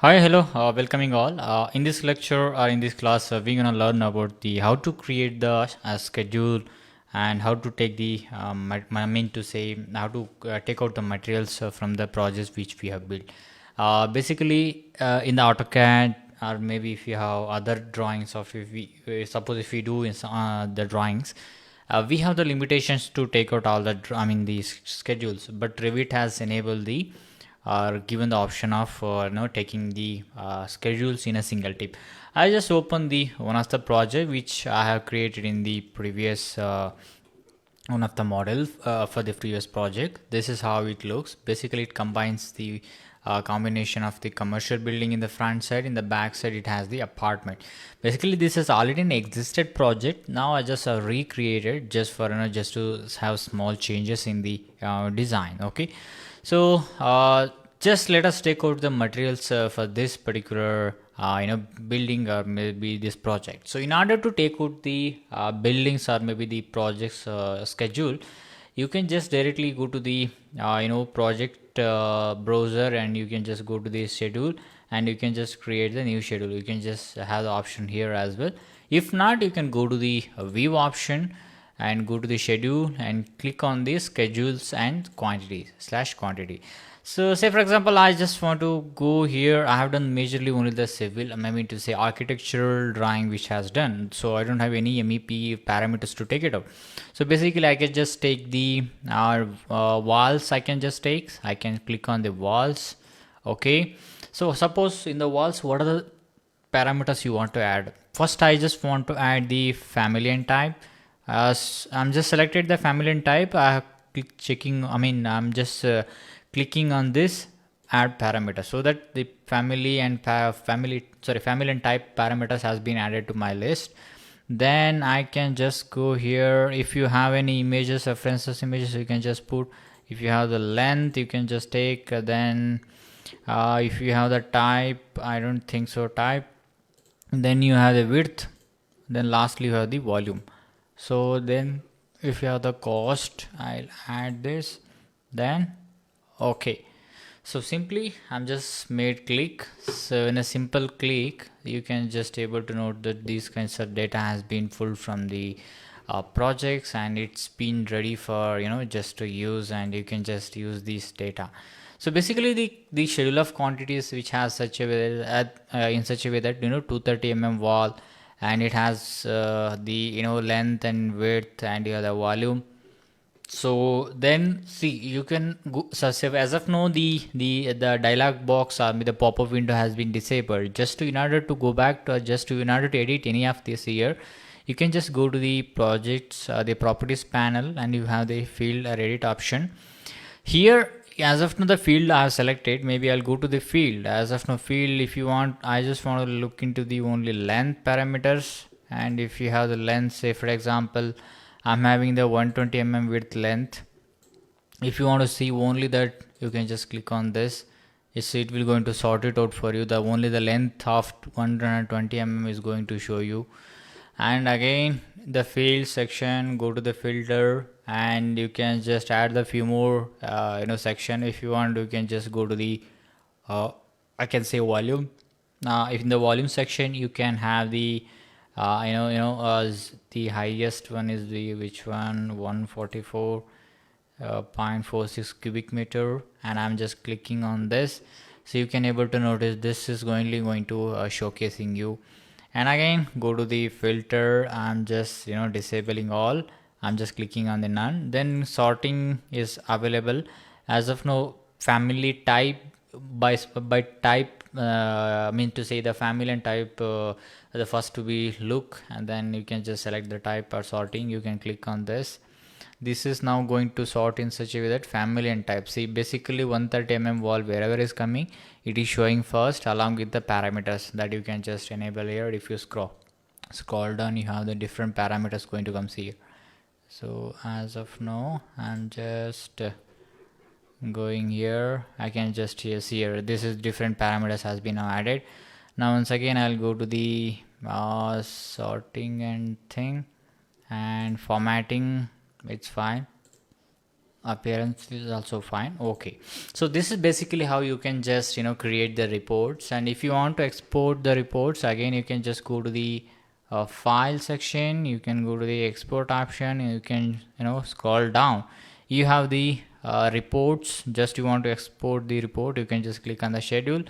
Hi, hello, welcoming all. In this lecture or in this class, we're gonna learn about the how to create the schedule and how to take the I mean to say how to take out the materials from the projects which we have built. In the AutoCAD, or maybe if you have other drawings, of if we suppose if we do in the drawings, we have the limitations to take out all the these schedules, but Revit has enabled the are given the option of taking the schedules in a single tip. I just open the one of the project which I have created in the previous one of the model for the previous project. This is how it looks. Basically it combines the combination of the commercial building in the front side. In the back side it has the apartment. Basically this is already an existed project. Now I just recreated just for just to have small changes in the design. Okay, so just let us take out the materials for this particular building or maybe this project. So in order to take out the buildings or maybe the project's schedule, you can just directly go to the project browser, and you can just go to the schedule and you can just create the new schedule. You can just have the option here as well. If not, you can go to the view option and go to the schedule and click on the schedules and quantity. So say for example I just want to go here. I have done majorly only the civil, I mean to say architectural drawing which has done, so I don't have any MEP parameters to take it out. So basically I can just take the walls. I can click on the walls. Okay, so suppose in the walls, what are the parameters you want to add? First I just want to add the family and type. I'm just selected the family and type. I have checking, I'm just clicking on this add parameter, so that the family and family and type parameters has been added to my list. Then I can just go here. If you have any images, references images, you can just put. If you have the length, you can just take. Then if you have the type, I don't think so, type. Then you have the width. Then lastly you have the volume. So then if you have the cost, I'll add this. Then okay, so simply I'm just made click. So in a simple click you can just able to note that these kinds of data has been pulled from the projects, and it's been ready for just to use, and you can just use this data. So basically the schedule of quantities which has such a way that in such a way that 230 wall, and it has the length and width, and you have the volume. So then see, you can go. So as of now the dialog box or the pop-up window has been disabled. Just to in order to go back to in order to edit any of this here, you can just go to the projects, the properties panel, and you have the field or edit option here. As of now the field I have selected, maybe I'll go to the field. As of now field, if you want, I just want to look into the only length parameters. And if you have the length, say for example I'm having the 120 width length. If you want to see only that, you can just click on this. It will going to sort it out for you. The only the length of 120 is going to show you. And again the field section, go to the filter, and you can just add the few more section. If you want, you can just go to the I can say volume. Now if in the volume section you can have the the highest one is the which one, 144.46 cubic meter, and I'm just clicking on this. So you can able to notice this is going to showcasing you. And again go to the filter. I'm just disabling all. I'm just clicking on the none. Then sorting is available. As of now family type, by type to say the family and type, the first to be look, and then you can just select the type or sorting. You can click on this. This is now going to sort in such a way that family and type. See, basically 130 wall wherever is coming, it is showing first along with the parameters that you can just enable here. If you scroll down, you have the different parameters going to come here. So as of now I'm just going here. I can just see here this is different parameters has been added. Now once again I'll go to the sorting and thing, and formatting, it's fine. appearance is also fine. Okay, so this is basically how you can just create the reports. And if you want to export the reports, again you can just go to the file section, you can go to the export option, and you can scroll down. You have the reports. Just you want to export the report, you can just click on the schedule,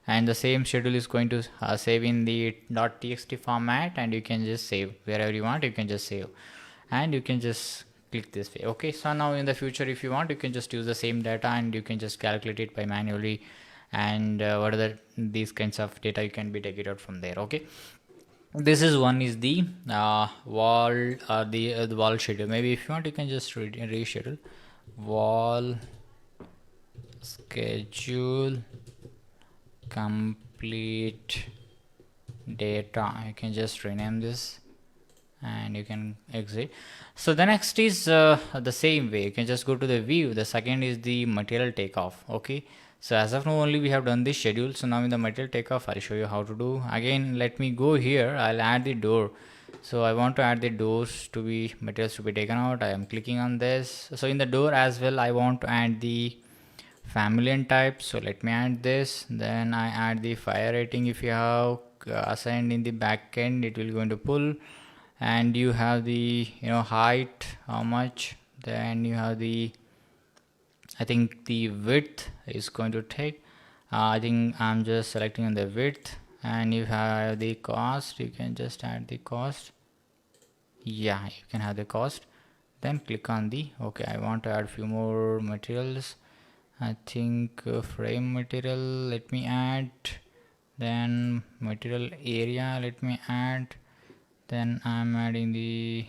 and the same schedule is going to save in the .txt format, and you can just save wherever you want. You can just save, and you can just click this way. Okay, so now in the future, if you want, you can just use the same data and you can just calculate it by manually, and what are these kinds of data you can be take it out from there. Okay, this is one is the wall, the wall schedule. Maybe if you want, you can just reschedule wall schedule complete data. You can just rename this and you can exit. So the next is the same way. You can just go to the view. The second is the material takeoff. Okay, so as of now only we have done the schedule. So now in the material takeoff, I'll show you how to do. Again, let me go here. I'll add the door. So I want to add the doors to be materials to be taken out. I am clicking on this. So in the door as well, I want to add the family and type. So let me add this. Then I add the fire rating. If you have assigned in the back end, it will going to pull. And you have the height, how much. Then you have the, I think the width is going to take. I think I'm just selecting on the width. And you have the cost. You can just add the cost. Yeah, you can have the cost. Then click on the okay. I want to add few more materials. I think frame material, let me add. Then material area, let me add. Then I'm adding the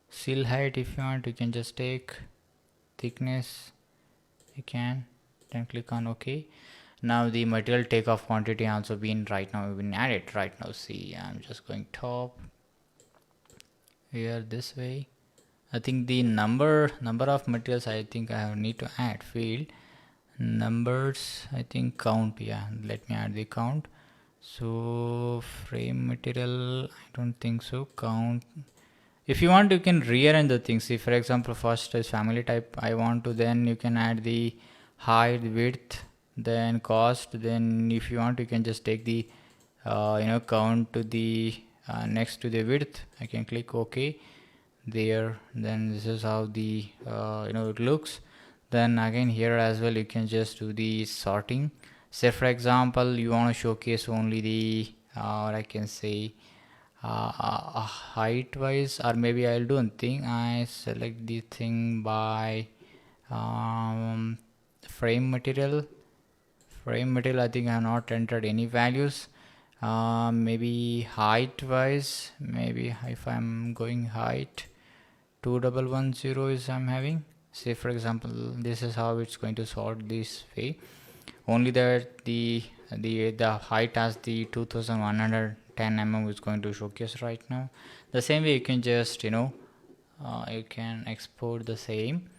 seal height. If you want, you can just take thickness, you can, then click on OK. Now the material takeoff quantity also been right now been added right now. See, I'm just going top here this way. I think the number of materials, I think I need to add field numbers, I think count. Yeah, let me add the count. So frame material, I don't think so, count. If you want, you can rearrange the things. See, for example, first is family type I want to, then you can add the height, width, then cost. Then if you want, you can just take the count to the next to the width. I can click OK there. Then this is how the it looks. Then again here as well, you can just do the sorting. Say for example, you want to showcase only the or I can say height wise, or maybe I'll do one thing. I select the thing by frame material. I think I have not entered any values. Maybe height wise, maybe if I'm going height 2110 is I'm having. Say for example, this is how it's going to sort this way. Only that the height as the 2110 mm is going to showcase right now. The same way you can just you can export the same.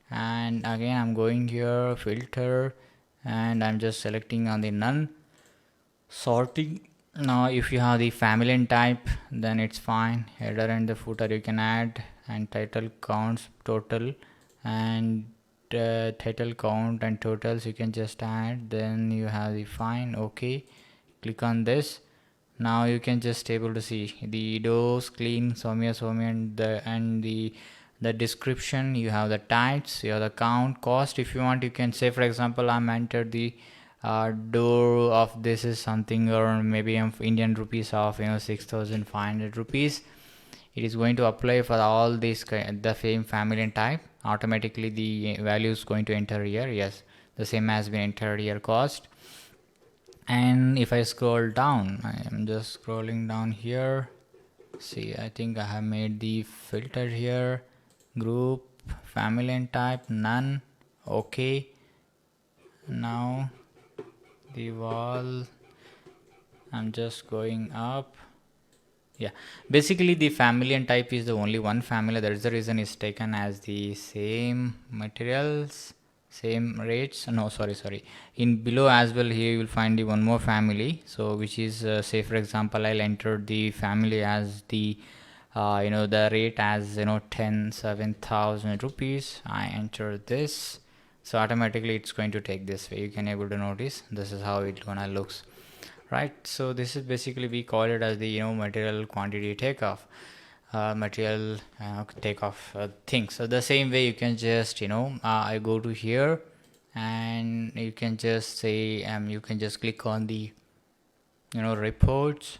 And again I'm going here filter, and I'm just selecting on the none sorting. Now if you have the family and type, then it's fine. Header and the footer you can add, and title counts total, and title count and totals you can just add. Then you have the fine. Okay, click on this. Now you can just able to see the doors clean Soumya, and the description. You have the types, you have the count, cost. If you want, you can say for example I'm entered the door of this is something, or maybe Indian rupees of 6,500 rupees. It is going to apply for all these the same family and type. Automatically the value is going to enter here. Yes, the same has been entered here, cost. And if I scroll down, I am just scrolling down here. See, I think I have made the filter here, group, family and type, none. Okay, now the wall, I'm just going up. Yeah, basically the family and type is the only one family. That is the reason it's taken as the same materials, same rates. No, sorry, in below as well, here you will find the one more family. So which is say for example I'll enter the family as the the rate as 7,000 rupees. I enter this, so automatically it's going to take this way. You can able to notice this is how it gonna looks, right? So this is basically, we call it as the material quantity takeoff, material takeoff thing. So the same way you can just I go to here, and you can just say you can just click on the reports,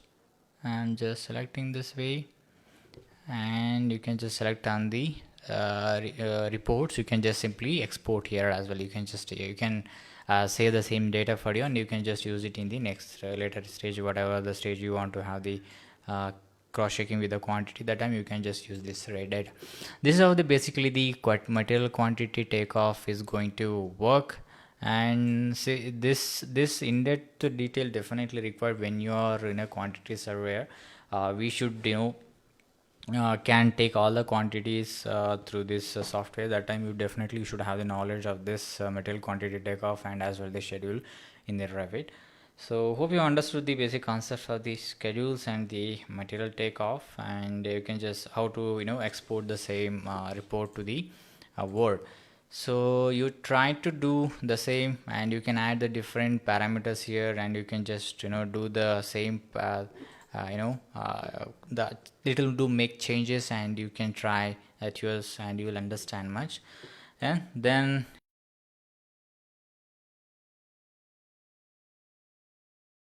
and just selecting this way, and you can just select on the reports. You can just simply export here as well. You can just save the same data for you, and you can just use it in the next later stage, whatever the stage you want to have the cross checking with the quantity. That time you can just use this red data. This is how the basically the material quantity takeoff is going to work. And say this in-depth detail definitely required when you are in a quantity surveyor. We should can take all the quantities through this software. That time you definitely should have the knowledge of this material quantity takeoff and as well the schedule in the Revit. So hope you understood the basic concepts of the schedules and the material takeoff, and you can just how to export the same report to the Word. So you try to do the same, and you can add the different parameters here, and you can just do the same that it'll do make changes, and you can try at yours, and you will understand much. And then